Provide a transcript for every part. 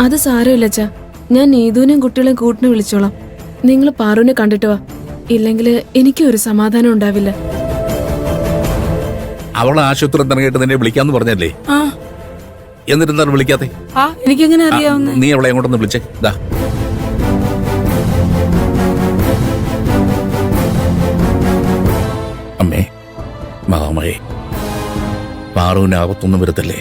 അത് സാരമില്ല അച്ഛാ. ഞാൻ നീതുവിനെയും കുട്ടികളെയും കൂട്ടിനെ വിളിച്ചോളാം. നിങ്ങൾ പാറുവിനെ കണ്ടിട്ട് വാ. ഇല്ലെങ്കിൽ എനിക്കും ഒരു സമാധാനം ഉണ്ടാവില്ല. അവളെ ആശുപത്രി ഇറങ്ങിയിട്ട് നിന്നെ വിളിക്കാന്ന് പറഞ്ഞല്ലേ? എന്നിട്ടെന്താണ് വിളിക്കാത്തെ? എനിക്കെങ്ങനെ അറിയാവുന്ന? നീ അവളെ എങ്ങോട്ടൊന്ന് വിളിച്ചേ. ദാ അമ്മേ, മഹാമയെ, പാറുവിന് ആപത്തൊന്നും വരുത്തല്ലേ.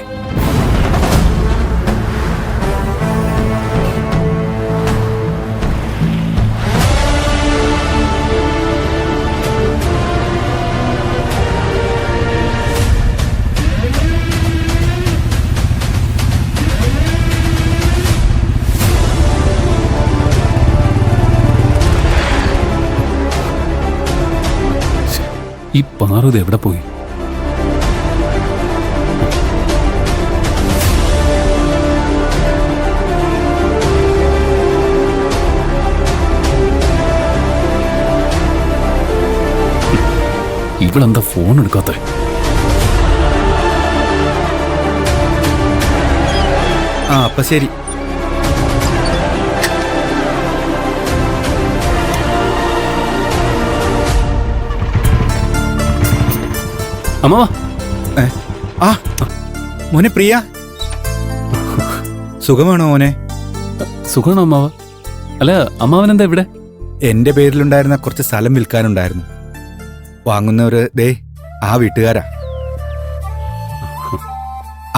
ഈ പാറുത് എവിടെ പോയി? ഇവളെന്താ ഫോൺ എടുക്കാത്ത? അപ്പൊ ശരി. അമ്മാവാ. മോനെ പ്രിയ, സുഖമാണോ മോനെ? സുഖമാണോ അമ്മാവ? അല്ല, അമ്മാവനെന്താ ഇവിടെ? എന്റെ പേരിലുണ്ടായിരുന്ന കുറച്ച് സ്ഥലം വിൽക്കാനുണ്ടായിരുന്നു. വാങ്ങുന്നവര് ദേ ആ വീട്ടുകാരാ.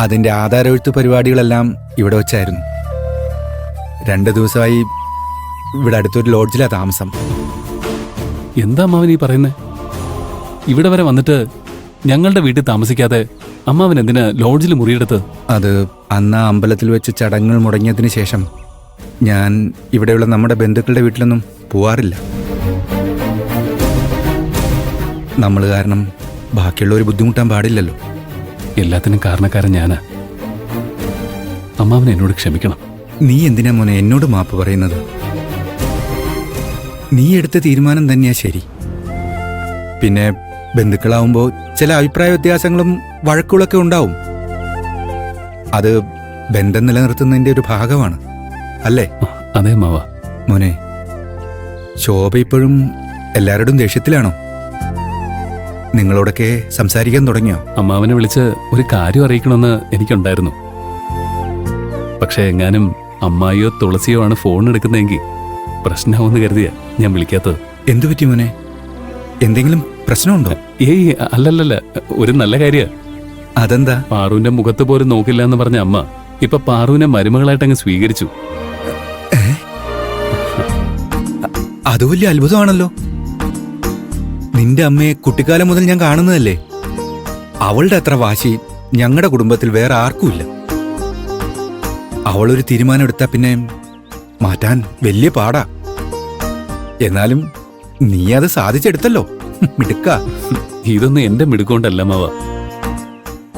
അതിന്റെ ആധാരമെഴുത്ത് പരിപാടികളെല്ലാം ഇവിടെ വെച്ചായിരുന്നു. 2 ദിവസമായി ഇവിടെ അടുത്തൊരു ലോഡ്ജിലാ താമസം. എന്താ അമ്മാവൻ ഈ പറയുന്നേ? ഇവിടെ വരെ വന്നിട്ട് ഞങ്ങളുടെ വീട്ടിൽ താമസിക്കാതെ അമ്മാവൻ എന്തിനാ ലോഡ്ജിൽ മുറിയെടുത്ത്? അത് അന്ന് അമ്പലത്തിൽ വെച്ച് ചടങ്ങുകൾ മുടങ്ങിയതിന് ശേഷം ഞാൻ ഇവിടെയുള്ള നമ്മുടെ ബന്ധുക്കളുടെ വീട്ടിലൊന്നും പോവാറില്ല. നമ്മൾ കാരണം ബാക്കിയുള്ളവർ ബുദ്ധിമുട്ടാൻ പാടില്ലല്ലോ. എല്ലാത്തിനും കാരണക്കാരൻ ഞാനാ. അമ്മാവൻ എന്നോട് ക്ഷമിക്കണം. നീ എന്തിനാ മോനെ എന്നോട് മാപ്പ് പറയുന്നത്? നീ എടുത്ത തീരുമാനം തന്നെയാ ശരി. പിന്നെ ബന്ധുക്കളാവുമ്പോൾ ചില അഭിപ്രായ വ്യത്യാസങ്ങളും വഴക്കുകളൊക്കെ ഉണ്ടാവും. അത് ബന്ധം നിലനിർത്തുന്നതിന്റെ ഒരു ഭാഗമാണ്, അല്ലേ? അതെ മാവ. മോനെ, ശോഭ ഇപ്പോഴും എല്ലാവരോടും ദേഷ്യത്തിലാണോ? നിങ്ങളോടൊക്കെ സംസാരിക്കാൻ തുടങ്ങിയോ? അമ്മാവനെ വിളിച്ച് ഒരു കാര്യം അറിയിക്കണമെന്ന് എനിക്കുണ്ടായിരുന്നു. പക്ഷെ എങ്ങാനും അമ്മായിയോ തുളസിയോ ആണ് ഫോൺ എടുക്കുന്നതെങ്കിൽ പ്രശ്നമാവെന്ന് കരുതിയാ ഞാൻ വിളിക്കാത്തത്. എന്തു പറ്റി മോനെ? എന്തെങ്കിലും പ്രശ്നമുണ്ടോ? ഏയ് അല്ലല്ലല്ല, ഒരു നല്ല കാര്യ. അതെന്താ? പാറുവിന്റെ മുഖത്ത് പോലും നോക്കില്ല എന്ന് പറഞ്ഞ അമ്മ ഇപ്പൊ പാറുവിനെ മരുമകളായിട്ട് അങ്ങ് സ്വീകരിച്ചു. അത് വലിയ അത്ഭുതമാണല്ലോ. നിന്റെ അമ്മയെ കുട്ടിക്കാലം മുതൽ ഞാൻ കാണുന്നതല്ലേ. അവളുടെ അത്ര വാശി ഞങ്ങളുടെ കുടുംബത്തിൽ വേറെ ആർക്കുമില്ല. അവളൊരു തീരുമാനം എടുത്താ പിന്നെ മാറ്റാൻ വലിയ പാടാ. എന്നാലും നീ അത് സാധിച്ചെടുത്തല്ലോ, മിടുക്ക. ഇതൊന്നും എന്റെ മിടുക്കൊണ്ടല്ല മാവ.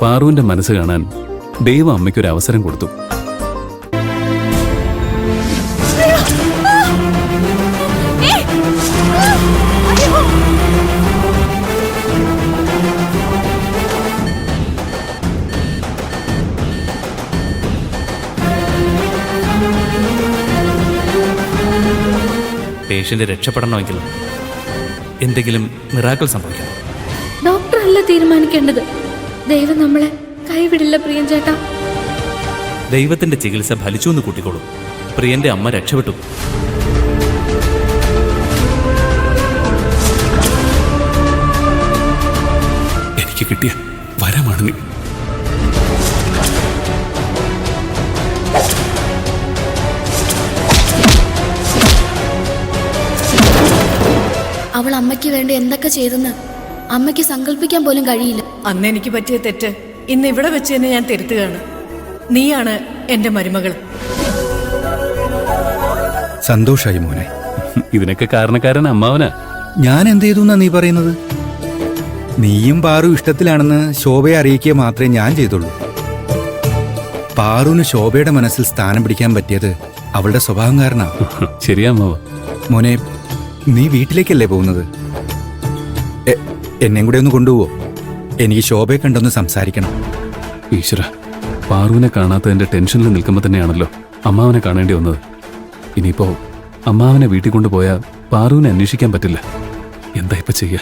പാറുവിന്റെ മനസ്സ് കാണാൻ ദൈവം അമ്മയ്ക്കൊരു അവസരം കൊടുത്തു. പേഷ്യന്റ് രക്ഷപ്പെടണമെങ്കിൽ എന്തെങ്കിലും മിറാക്കിൾ സംഭവിക്കണം. ഡോക്ടർ അല്ല തീരുമാനിക്കേണ്ടത്. ദൈവം നമ്മളെ കൈവിടില്ല പ്രിയൻ ചേട്ടാ. ദൈവത്തിന്റെ ചികിത്സ ഫലിച്ചു എന്ന് കൂട്ടിക്കോളും. പ്രിയന്റെ അമ്മ രക്ഷപ്പെട്ടു. എനിക്ക് കിട്ടിയ വരമാണ് നീ. അവൾ അമ്മയ്ക്ക് വേണ്ടി എന്തൊക്കെ ചെയ്തെന്ന് അമ്മയ്ക്ക് സങ്കല്പിക്കാൻ പോലും കഴിയില്ല. അന്ന് എനിക്ക് പറ്റിയ തെറ്റ് ഇന്ന് ഇവിടെ വെച്ച് തന്നെ ഞാൻ തിരുത്തുകയാണ്. നീയാണ് എന്റെ മരുമകൾ. സന്തോഷായി മോനെ. ഇതിനൊക്കെ കാരണക്കാരൻ അമ്മാവനാ. ഞാൻ എന്ത് ചെയ്തു എന്നാ നീ പറയുന്നത്? നീയും പാറു ഇഷ്ടത്തിലാണെന്ന് ശോഭയെ അറിയിക്കുക മാത്രമേ ഞാൻ ചെയ്തുള്ളൂ. പാറുവിന് ശോഭയുടെ മനസ്സിൽ സ്ഥാനം പിടിക്കാൻ പറ്റിയത് അവളുടെ സ്വഭാവം കാരണ. ശരിയാ അമ്മാവ. മോനെ, നീ വീട്ടിലേക്കല്ലേ പോകുന്നത്? എന്നെയും കൂടെ ഒന്ന് കൊണ്ടുപോവോ? എനിക്ക് ശോഭയെ കണ്ടൊന്ന് സംസാരിക്കണം. ഈശ്വര, പാറുവിനെ കാണാത്തതിന്റെ ടെൻഷനിൽ നിൽക്കുമ്പോൾ തന്നെയാണല്ലോ അമ്മാവനെ കാണേണ്ടി വന്നത്. ഇനിയിപ്പോ അമ്മാവനെ വീട്ടിൽ കൊണ്ടുപോയാൽ പാറുവിനെ അന്വേഷിക്കാൻ പറ്റില്ല. എന്താ ഇപ്പൊ ചെയ്യാ?